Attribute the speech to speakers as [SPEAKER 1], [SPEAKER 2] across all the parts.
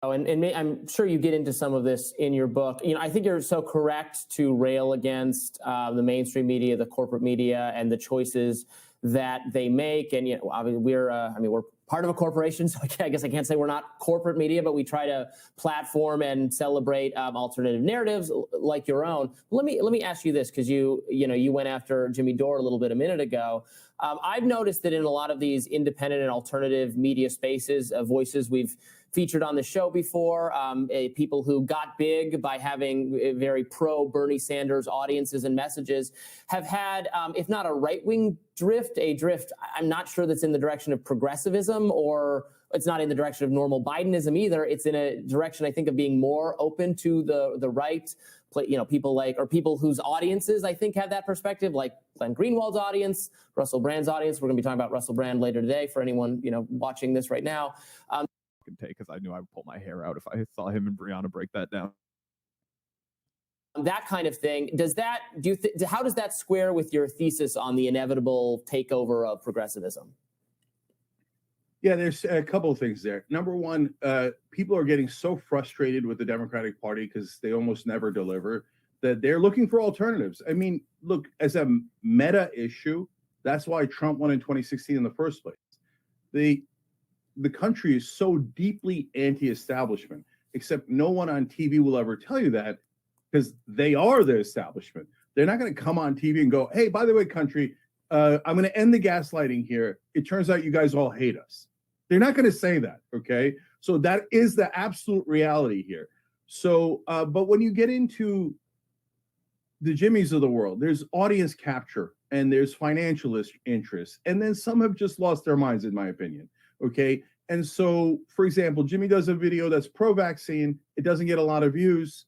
[SPEAKER 1] Oh, I'm sure you get into some of this in your book. I think you're so correct to rail against the mainstream media, the corporate media, and the choices that they make. And obviously we're part of a corporation, so I guess I can't say we're not corporate media, but we try to platform and celebrate alternative narratives like your own. Let me ask you this, because you went after Jimmy Dore a little bit a minute ago. I've noticed that in a lot of these independent and alternative media spaces, voices we've featured on the show before, people who got big by having very pro Bernie Sanders audiences and messages, have had, if not a right-wing drift, I'm not sure that's in the direction of progressivism, or it's not in the direction of normal Bidenism either. It's in a direction, I think, of being more open to the right. People whose audiences, I think, have that perspective, like Glenn Greenwald's audience, Russell Brand's audience. We're going to be talking about Russell Brand later today for anyone watching this right now.
[SPEAKER 2] Take, because I knew I would pull my hair out if I saw him and Brianna break that down.
[SPEAKER 1] That kind of thing. How does that square with your thesis on the inevitable takeover of progressivism?
[SPEAKER 3] Yeah, there's a couple of things there. Number one, people are getting so frustrated with the Democratic Party because they almost never deliver, that they're looking for alternatives. I mean, look, as a meta issue, that's why Trump won in 2016 in the first place. The country is so deeply anti-establishment, except no one on TV will ever tell you that, because they are the establishment. They're not going to come on TV and go, hey, by the way, country, I'm going to end the gaslighting here. It turns out you guys all hate us. They're not going to say that, okay? So that is the absolute reality here. So, but when you get into the Jimmys of the world, there's audience capture and there's financial interests, and then some have just lost their minds, in my opinion. Okay. And so, for example, Jimmy does a video that's pro-vaccine. It doesn't get a lot of views.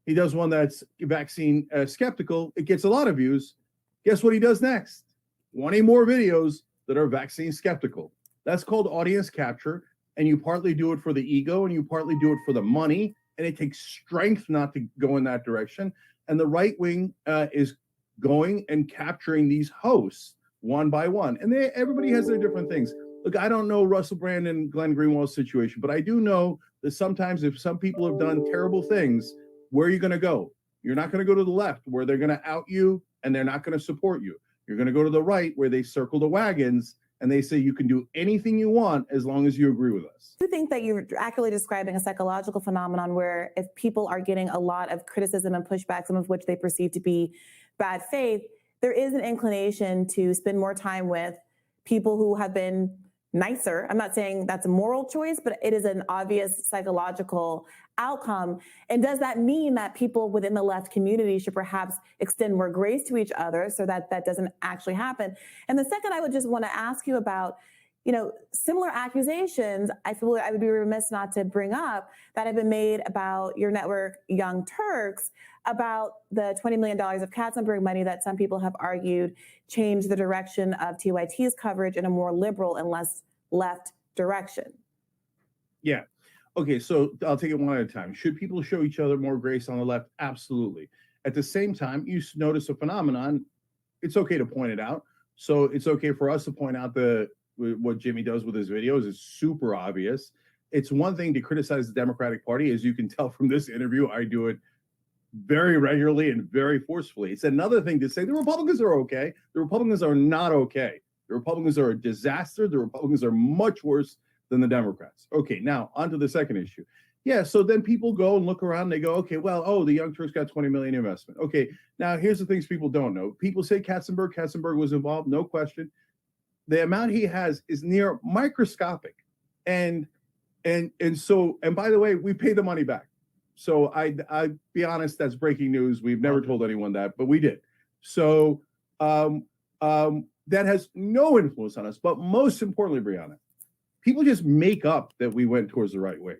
[SPEAKER 3] He does one that's vaccine skeptical. It gets a lot of views. Guess what he does next? 20 more videos that are vaccine skeptical. That's called audience capture. And you partly do it for the ego and you partly do it for the money. And it takes strength not to go in that direction. And the right wing is going and capturing these hosts one by one. And everybody has their different things. Look, I don't know Russell Brand and Glenn Greenwald's situation, but I do know that sometimes if some people have done terrible things, where are you going to go? You're not going to go to the left, where they're going to out you and they're not going to support you. You're going to go to the right, where they circle the wagons and they say you can do anything you want as long as you agree with us.
[SPEAKER 4] Do you think that you're accurately describing a psychological phenomenon where if people are getting a lot of criticism and pushback, some of which they perceive to be bad faith, there is an inclination to spend more time with people who have been nicer? I'm not saying that's a moral choice, but it is an obvious psychological outcome. And does that mean that people within the left community should perhaps extend more grace to each other so that that doesn't actually happen? And the second, I would just want to ask you about, similar accusations, I feel I would be remiss not to bring up, that have been made about your network, Young Turks, about the $20 million of Katzenberg money that some people have argued changed the direction of TYT's coverage in a more liberal and less left direction.
[SPEAKER 3] Yeah. Okay, so I'll take it one at a time. Should people show each other more grace on the left? Absolutely. At the same time, you notice a phenomenon. It's okay to point it out. So it's okay for us to point out what Jimmy does with his videos. Is super obvious. It's one thing to criticize the Democratic Party. As you can tell from this interview, I do it very regularly and very forcefully. It's another thing to say the Republicans are okay. The Republicans are not okay. The Republicans are a disaster. The Republicans are much worse than the Democrats. Okay, now on to the second issue. Yeah, so then people go and look around and they go, okay, well, the Young Turks got $20 million investment. Okay, now here's the things people don't know. People say Katzenberg was involved, no question. The amount he has is near microscopic. And by the way, we pay the money back. So I be honest, that's breaking news. We've never told anyone that, but we did. So that has no influence on us. But most importantly, Brianna, people just make up that we went towards the right way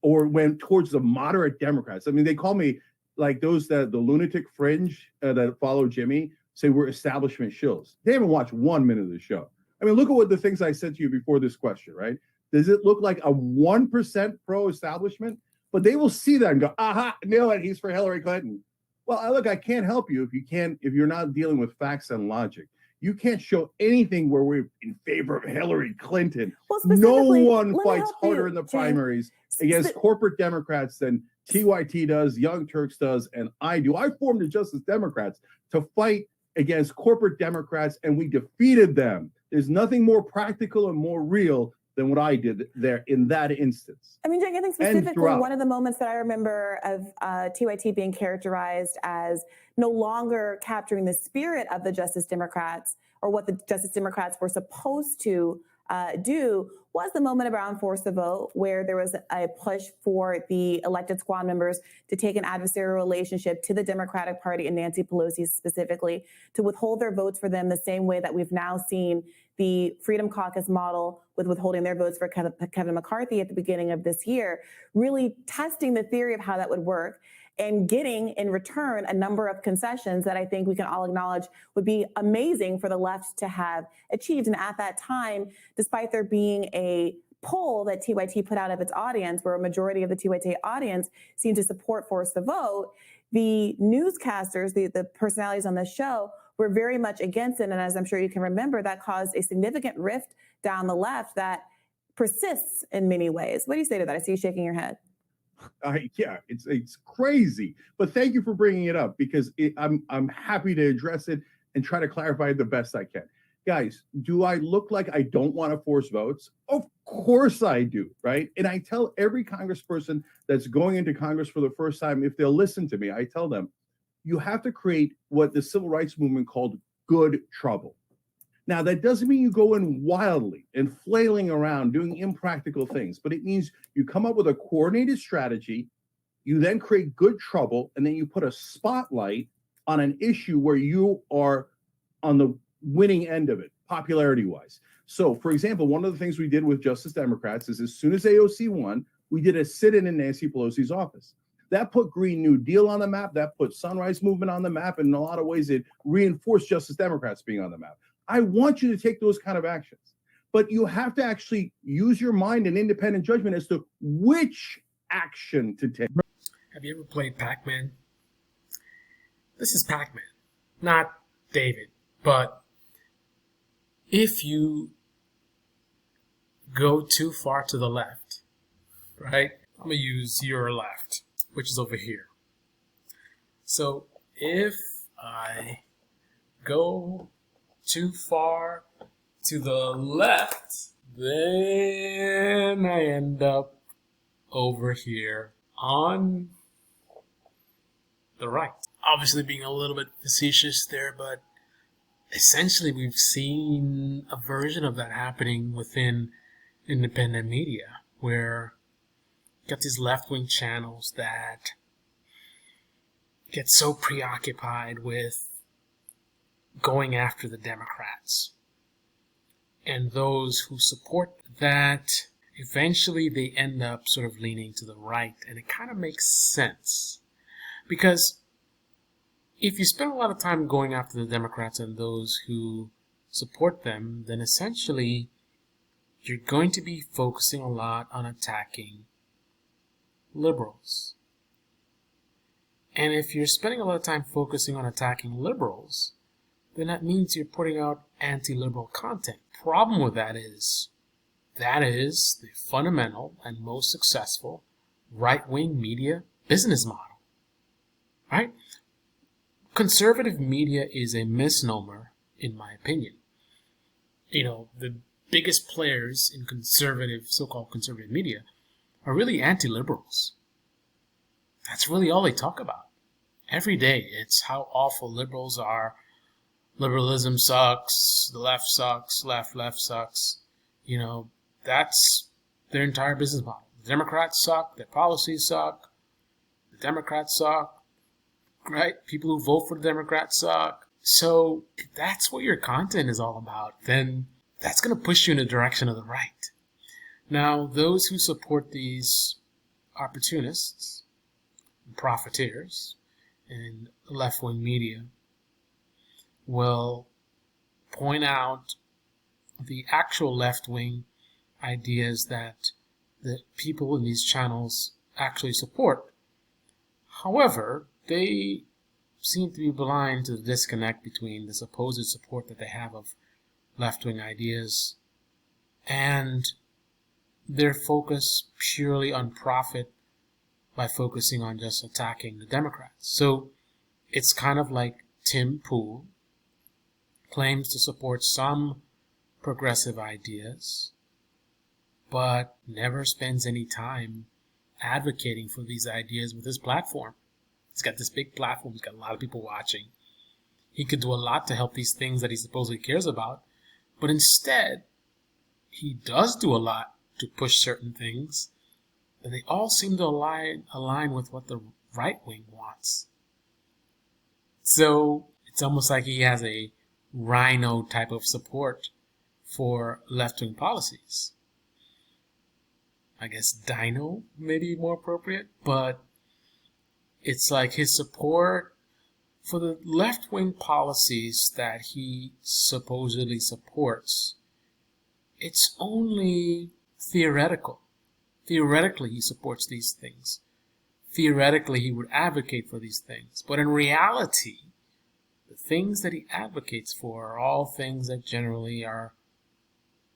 [SPEAKER 3] or went towards the moderate Democrats. I mean, they call me like the lunatic fringe that follow Jimmy say we're establishment shills. They haven't watched 1 minute of the show. I mean, look at what the things I said to you before this question, right? Does it look like a 1% pro-establishment? But they will see that and go, aha, nail it, he's for Hillary Clinton. Well, look, I can't help you if you're not dealing with facts and logic. You can't show anything where we're in favor of Hillary Clinton.
[SPEAKER 4] Well,
[SPEAKER 3] No
[SPEAKER 4] specifically,
[SPEAKER 3] one
[SPEAKER 4] let me
[SPEAKER 3] fights
[SPEAKER 4] help
[SPEAKER 3] harder
[SPEAKER 4] you,
[SPEAKER 3] in the
[SPEAKER 4] Jane.
[SPEAKER 3] primaries against corporate Democrats than TYT does, Young Turks does, and I do. I formed the Justice Democrats to fight against corporate Democrats, and we defeated them. There's nothing more practical and more real than what I did there in that instance.
[SPEAKER 4] I mean, Jake, I think specifically one of the moments that I remember of TYT being characterized as no longer capturing the spirit of the Justice Democrats or what the Justice Democrats were supposed to do was the moment around Force the Vote, where there was a push for the elected squad members to take an adversarial relationship to the Democratic Party and Nancy Pelosi specifically, to withhold their votes for them the same way that we've now seen the Freedom Caucus model with withholding their votes for Kevin McCarthy at the beginning of this year, really testing the theory of how that would work and getting in return a number of concessions that I think we can all acknowledge would be amazing for the left to have achieved. And at that time, despite there being a poll that TYT put out of its audience, where a majority of the TYT audience seemed to support Force the Vote, the newscasters, the personalities on the show, were very much against it. And as I'm sure you can remember, that caused a significant rift down the left that persists in many ways. What do you say to that? I see you shaking your head.
[SPEAKER 3] Yeah, it's crazy. But thank you for bringing it up, because I'm happy to address it and try to clarify it the best I can. Guys, do I look like I don't want to force votes? Of course I do, right? And I tell every congressperson that's going into Congress for the first time, if they'll listen to me, I tell them, you have to create what the civil rights movement called good trouble. Now, that doesn't mean you go in wildly and flailing around doing impractical things, but it means you come up with a coordinated strategy, you then create good trouble, and then you put a spotlight on an issue where you are on the winning end of it, popularity-wise. So, for example, one of the things we did with Justice Democrats is as soon as AOC won, we did a sit-in in Nancy Pelosi's office. That put Green New Deal on the map, that put Sunrise Movement on the map, and in a lot of ways it reinforced Justice Democrats being on the map. I want you to take those kind of actions, but you have to actually use your mind and independent judgment as to which action to take.
[SPEAKER 5] Have you ever played Pac-Man? This is Pac-Man, not David, but if you go too far to the left, right? I'm going to use your left, which is over here. So if I go too far to the left, then I end up over here on the right. Obviously being a little bit facetious there, but essentially we've seen a version of that happening within independent media, where you got these left-wing channels that get so preoccupied with going after the Democrats, and those who support that, eventually they end up sort of leaning to the right. And it kind of makes sense, because if you spend a lot of time going after the Democrats and those who support them, then essentially you're going to be focusing a lot on attacking liberals. And if you're spending a lot of time focusing on attacking liberals, then that means you're putting out anti-liberal content. Problem with that is the fundamental and most successful right-wing media business model, right? Conservative media is a misnomer, in my opinion. You know, the biggest players in conservative, so-called conservative media are really anti-liberals. That's really all they talk about. Every day, it's how awful liberals are. Liberalism sucks, the left sucks, left sucks. You know, that's their entire business model. The Democrats suck, their policies suck, the Democrats suck, right? People who vote for the Democrats suck. So if that's what your content is all about, then that's going to push you in the direction of the right. Now, those who support these opportunists, profiteers, and left-wing media will point out the actual left-wing ideas that the people in these channels actually support. However, they seem to be blind to the disconnect between the supposed support that they have of left-wing ideas and their focus purely on profit by focusing on just attacking the Democrats. So it's kind of like Tim Pool claims to support some progressive ideas, but never spends any time advocating for these ideas with his platform. He's got this big platform. He's got a lot of people watching. He could do a lot to help these things that he supposedly cares about, but instead, he does do a lot to push certain things, but they all seem to align with what the right wing wants. So it's almost like he has a rhino type of support for left-wing policies. I guess dino may be more appropriate, but it's like his support for the left-wing policies that he supposedly supports, it's only theoretical. Theoretically, he supports these things. Theoretically, he would advocate for these things. But in reality, the things that he advocates for are all things that generally are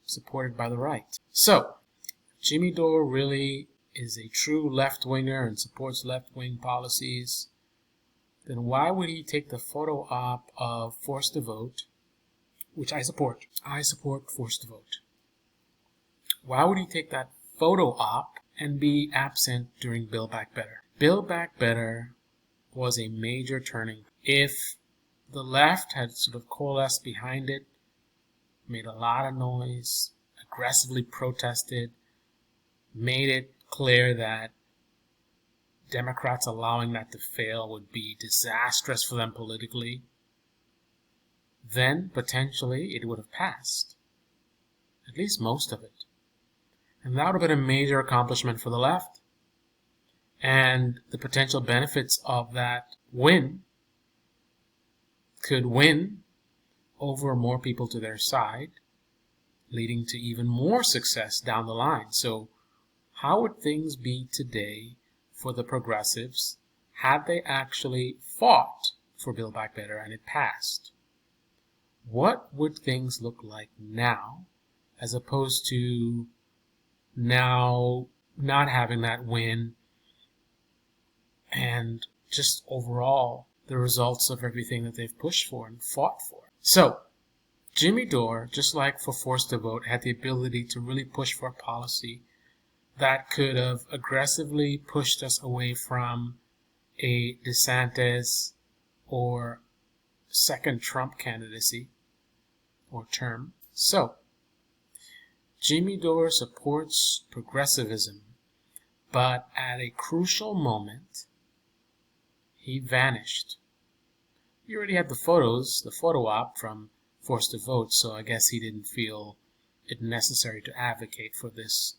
[SPEAKER 5] supported by the right. So, Jimmy Dore really is a true left-winger and supports left-wing policies, then why would he take the photo op of Force to Vote, which I support? I support Force to Vote. Why would he take that photo op and be absent during Build Back Better? Build Back Better was a major turning. If the left had sort of coalesced behind it, made a lot of noise, aggressively protested, made it clear that Democrats allowing that to fail would be disastrous for them politically, then potentially it would have passed. At least most of it. And that would have been a major accomplishment for the left. And the potential benefits of that win could win over more people to their side, leading to even more success down the line. So how would things be today for the progressives had they actually fought for Build Back Better and it passed? What would things look like now as opposed to now not having that win and just overall the results of everything that they've pushed for and fought for? So Jimmy Dore, just like for Force to Vote, had the ability to really push for a policy that could have aggressively pushed us away from a DeSantis or second Trump candidacy or term. So, Jimmy Dore supports progressivism, but at a crucial moment, he vanished. He already had the photo op from Force to Vote, so I guess he didn't feel it necessary to advocate for this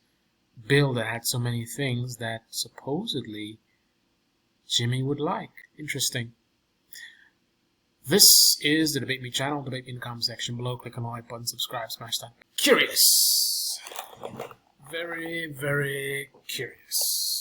[SPEAKER 5] bill that had so many things that supposedly Jimmy would like. Interesting. This is the Debate Me channel. Debate me in the comment section below. Click on the like button, subscribe, smash that. Curious. Very, very curious.